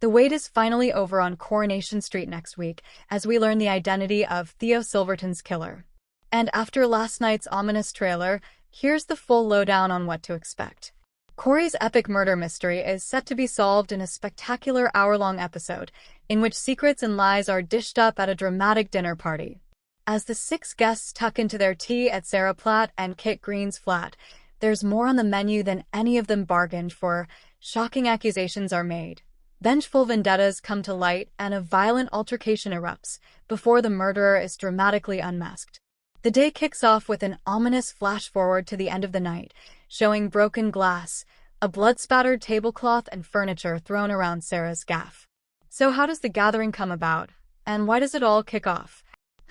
The wait is finally over on Coronation Street next week as we learn the identity of Theo Silverton's killer. And after last night's ominous trailer, here's the full lowdown on what to expect. Corrie's epic murder mystery is set to be solved in a spectacular hour-long episode, in which secrets and lies are dished up at a dramatic dinner party. As the 6 guests tuck into their tea at Sarah Platt and Kit Green's flat, there's more on the menu than any of them bargained for. Shocking accusations are made. Vengeful vendettas come to light, and a violent altercation erupts before the murderer is dramatically unmasked. The day kicks off with an ominous flash-forward to the end of the night, showing broken glass, a blood-spattered tablecloth, and furniture thrown around Sarah's gaff. So how does the gathering come about, and why does it all kick off?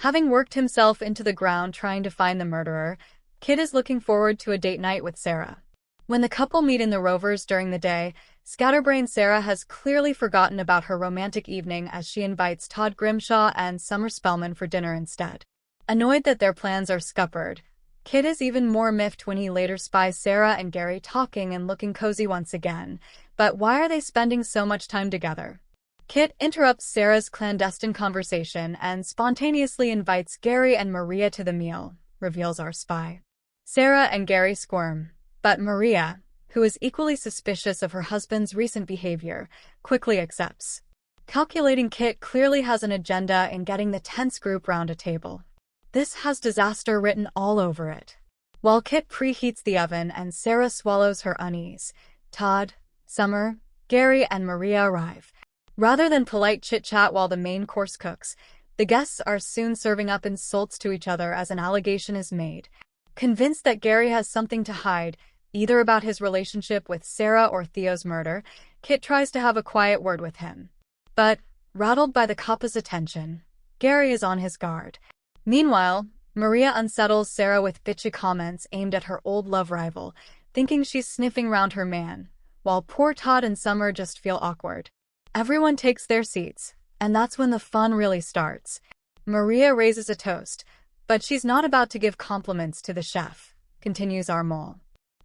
Having worked himself into the ground trying to find the murderer, Kit is looking forward to a date night with Sarah. When the couple meet in the Rovers during the day, scatterbrained Sarah has clearly forgotten about her romantic evening as she invites Todd Grimshaw and Summer Spellman for dinner instead. Annoyed that their plans are scuppered, Kit is even more miffed when he later spies Sarah and Gary talking and looking cozy once again. But why are they spending so much time together? Kit interrupts Sarah's clandestine conversation and spontaneously invites Gary and Maria to the meal, reveals our spy. Sarah and Gary squirm, but Maria, who is equally suspicious of her husband's recent behavior, quickly accepts. Calculating Kit clearly has an agenda in getting the tense group round a table. This has disaster written all over it. While Kit preheats the oven and Sarah swallows her unease, Todd, Summer, Gary, and Maria arrive. Rather than polite chit-chat while the main course cooks, the guests are soon serving up insults to each other as an allegation is made. Convinced that Gary has something to hide, either about his relationship with Sarah or Theo's murder, Kit tries to have a quiet word with him. But, rattled by the couple's attention, Gary is on his guard. Meanwhile, Maria unsettles Sarah with bitchy comments aimed at her old love rival, thinking she's sniffing round her man, while poor Todd and Summer just feel awkward. Everyone takes their seats, and that's when the fun really starts. Maria raises a toast, but she's not about to give compliments to the chef, continues our mole.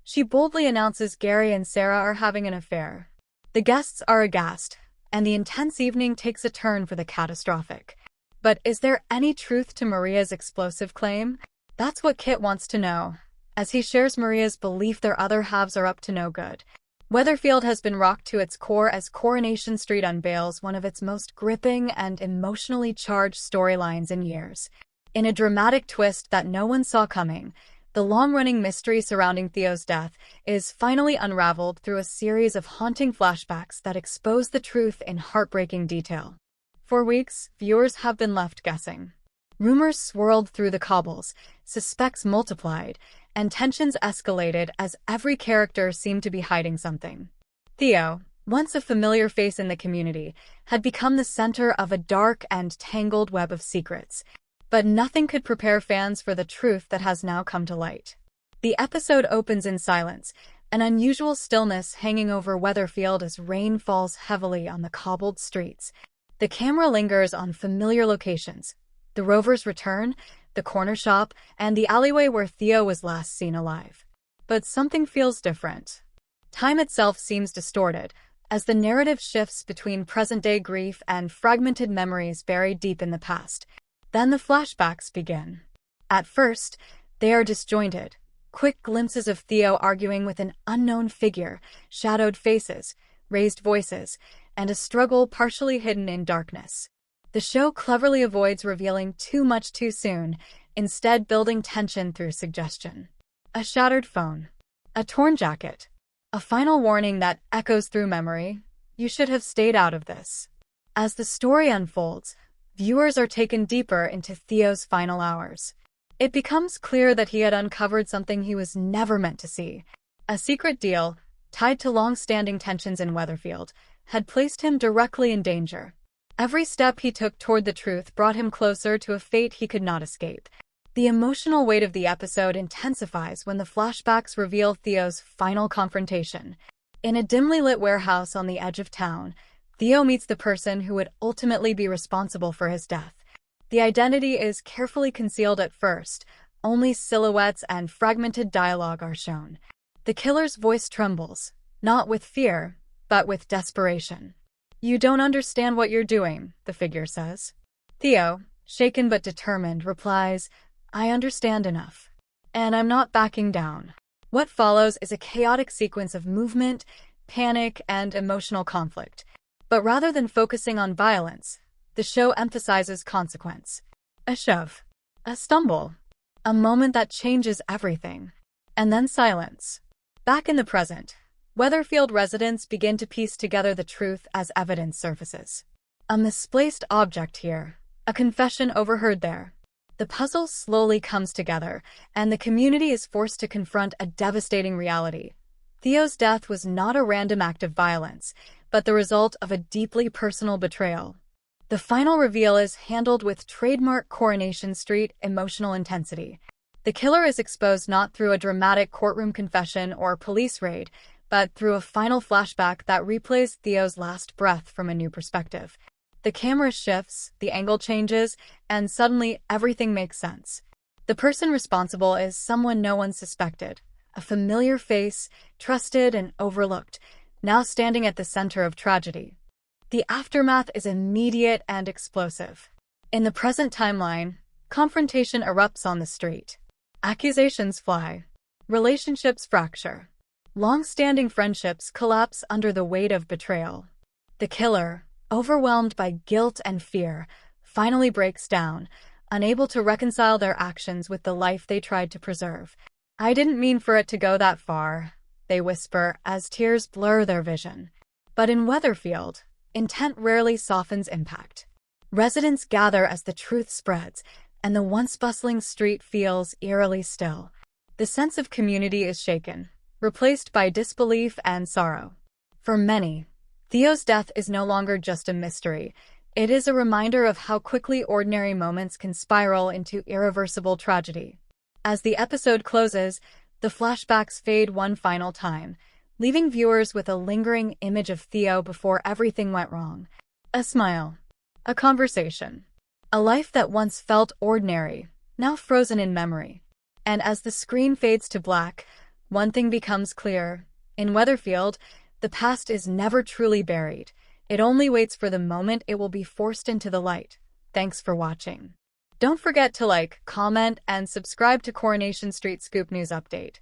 She boldly announces Gary and Sarah are having an affair. The guests are aghast, and the intense evening takes a turn for the catastrophic. But is there any truth to Maria's explosive claim? That's what Kit wants to know, as he shares Maria's belief their other halves are up to no good. Weatherfield has been rocked to its core as Coronation Street unveils one of its most gripping and emotionally charged storylines in years. In a dramatic twist that no one saw coming, the long-running mystery surrounding Theo's death is finally unraveled through a series of haunting flashbacks that expose the truth in heartbreaking detail. For weeks, viewers have been left guessing. Rumors swirled through the cobbles, suspects multiplied, and tensions escalated as every character seemed to be hiding something. Theo, once a familiar face in the community, had become the center of a dark and tangled web of secrets. But nothing could prepare fans for the truth that has now come to light. The episode opens in silence, an unusual stillness hanging over Weatherfield as rain falls heavily on the cobbled streets. The camera lingers on familiar locations: the Rovers' return, the corner shop, and the alleyway where Theo was last seen alive. But something feels different. Time itself seems distorted, as the narrative shifts between present-day grief and fragmented memories buried deep in the past. Then the flashbacks begin. At first, they are disjointed. Quick glimpses of Theo arguing with an unknown figure, shadowed faces, raised voices, and a struggle partially hidden in darkness. The show cleverly avoids revealing too much too soon, instead building tension through suggestion. A shattered phone. A torn jacket. A final warning that echoes through memory: you should have stayed out of this. As the story unfolds, viewers are taken deeper into Theo's final hours. It becomes clear that he had uncovered something he was never meant to see. A secret deal, tied to long-standing tensions in Weatherfield, had placed him directly in danger. Every step he took toward the truth brought him closer to a fate he could not escape. The emotional weight of the episode intensifies when the flashbacks reveal Theo's final confrontation. In a dimly lit warehouse on the edge of town, Theo meets the person who would ultimately be responsible for his death. The identity is carefully concealed at first. Only silhouettes and fragmented dialogue are shown. The killer's voice trembles, not with fear, but with desperation. "You don't understand what you're doing," the figure says. Theo, shaken but determined, replies, "I understand enough. And I'm not backing down." What follows is a chaotic sequence of movement, panic, and emotional conflict. But rather than focusing on violence, the show emphasizes consequence. A shove, a stumble, a moment that changes everything. And then silence. Back in the present, Weatherfield residents begin to piece together the truth as evidence surfaces. A misplaced object here, a confession overheard there. The puzzle slowly comes together, and the community is forced to confront a devastating reality. Theo's death was not a random act of violence, but the result of a deeply personal betrayal. The final reveal is handled with trademark Coronation Street emotional intensity. The killer is exposed not through a dramatic courtroom confession or police raid, but through a final flashback that replays Theo's last breath from a new perspective. The camera shifts, the angle changes, and suddenly everything makes sense. The person responsible is someone no one suspected, a familiar face, trusted and overlooked, now standing at the center of tragedy. The aftermath is immediate and explosive. In the present timeline, confrontation erupts on the street. Accusations fly. Relationships fracture. Long-standing friendships collapse under the weight of betrayal. The killer, overwhelmed by guilt and fear, finally breaks down, unable to reconcile their actions with the life they tried to preserve. "I didn't mean for it to go that far," they whisper as tears blur their vision. But in Weatherfield, intent rarely softens impact. Residents gather as the truth spreads, and the once bustling street feels eerily still. The sense of community is shaken, replaced by disbelief and sorrow. For many, Theo's death is no longer just a mystery. It is a reminder of how quickly ordinary moments can spiral into irreversible tragedy. As the episode closes, the flashbacks fade one final time, leaving viewers with a lingering image of Theo before everything went wrong. A smile, a conversation, a life that once felt ordinary, now frozen in memory. And as the screen fades to black, one thing becomes clear. In Weatherfield, the past is never truly buried. It only waits for the moment it will be forced into the light. Thanks for watching. Don't forget to like, comment, and subscribe to Coronation Street Scoop News Update.